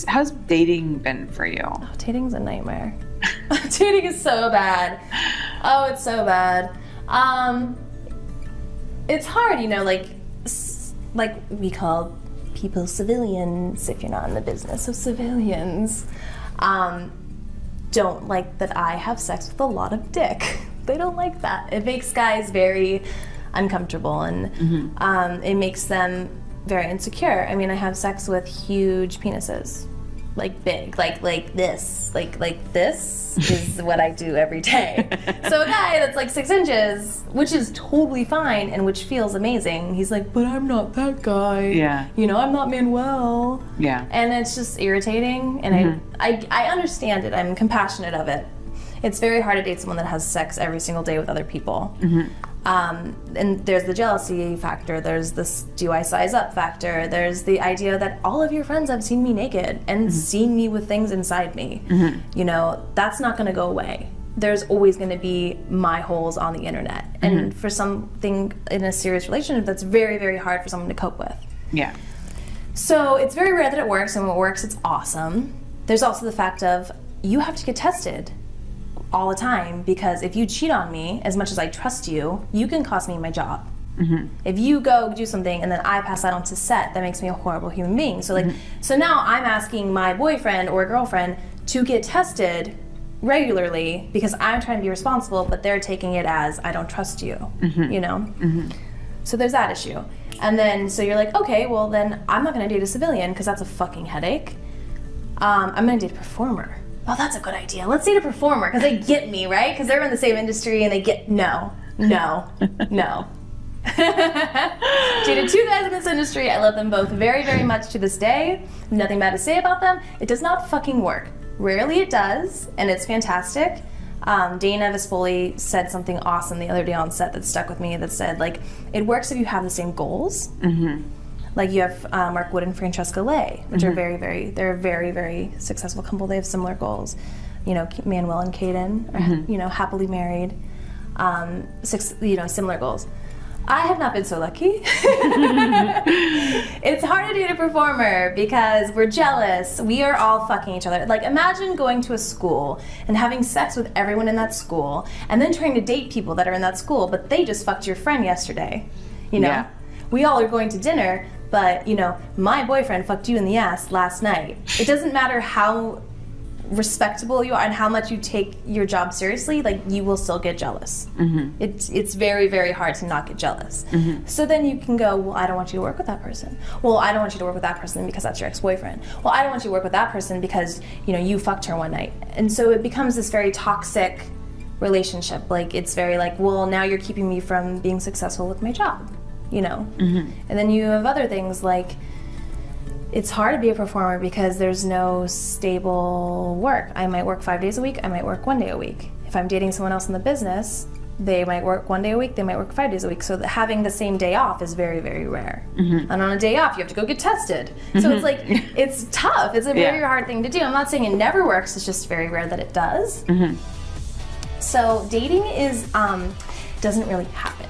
how's dating been for you? Oh, dating's a nightmare. Dating is so bad. Oh, it's so bad. It's hard, you know, like we call people civilians if you're not in the business of civilians. Don't like that I have sex with a lot of dick. They don't like that. It makes guys very uncomfortable, and it makes them very insecure. I mean, I have sex with huge penises, like big, like this, like this is what I do every day. So a guy that's like 6 inches, which is totally fine and which feels amazing, he's like, but I'm not that guy. Yeah. You know, I'm not Manuel. Yeah. And it's just irritating, and I understand it. I'm compassionate of it. It's very hard to date someone that has sex every single day with other people. And there's the jealousy factor, there's this do I size up factor, there's the idea that all of your friends have seen me naked and seen me with things inside me. You know, that's not gonna go away. There's always gonna be my holes on the internet. And for something in a serious relationship, that's very, very hard for someone to cope with. Yeah. So it's very rare that it works, and when it works, it's awesome. There's also the fact of, you have to get tested all the time, because if you cheat on me, as much as I trust you, you can cost me my job. If you go do something and then I pass that on to set, that makes me a horrible human being. So like, so now I'm asking my boyfriend or girlfriend to get tested regularly because I'm trying to be responsible, but they're taking it as I don't trust you, you know? So there's that issue. And then, so you're like, okay, well then I'm not gonna date a civilian because that's a fucking headache. I'm gonna date a performer. Oh, that's a good idea. Let's date a performer, because they get me, right? Because they're in the same industry and they get, no. Dated 2 guys in this industry. I love them both very, very much to this day. Nothing bad to say about them. It does not fucking work. Rarely it does, and it's fantastic. Dana Vespoli said something awesome the other day on set that stuck with me, that said, like, it works if you have the same goals. Like you have Mark Wood and Francesca Lay, which are they're a very, very successful couple. They have similar goals. You know, Manuel and Caden are, you know, happily married. Similar goals. I have not been so lucky. It's hard to date a performer because we're jealous. We are all fucking each other. Like, imagine going to a school and having sex with everyone in that school and then trying to date people that are in that school, but they just fucked your friend yesterday. You know? Yeah. We all are going to dinner, but, you know, my boyfriend fucked you in the ass last night. It doesn't matter how respectable you are and how much you take your job seriously, like, you will still get jealous. It's very, very hard to not get jealous. So then you can go, well, I don't want you to work with that person. Well, I don't want you to work with that person because that's your ex-boyfriend. Well, I don't want you to work with that person because, you know, you fucked her one night. And so it becomes this very toxic relationship. Like, it's very like, well, now you're keeping me from being successful with my job, you know? And then you have other things like, it's hard to be a performer because there's no stable work. I might work 5 days a week, I might work 1 day a week. If I'm dating someone else in the business, they might work 1 day a week, they might work 5 days a week. So having the same day off is very, very rare. And on a day off, you have to go get tested. So it's like, it's tough. It's a very hard thing to do. I'm not saying it never works, it's just very rare that it does. So dating is, doesn't really happen.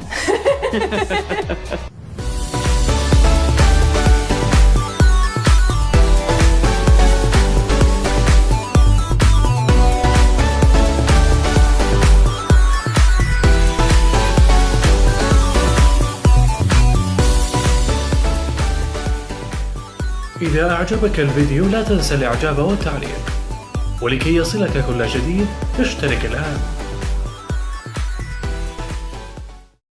إذا أعجبك الفيديو لا تنسى الإعجاب والتعليق، ولكي يصلك كل جديد اشترك الآن.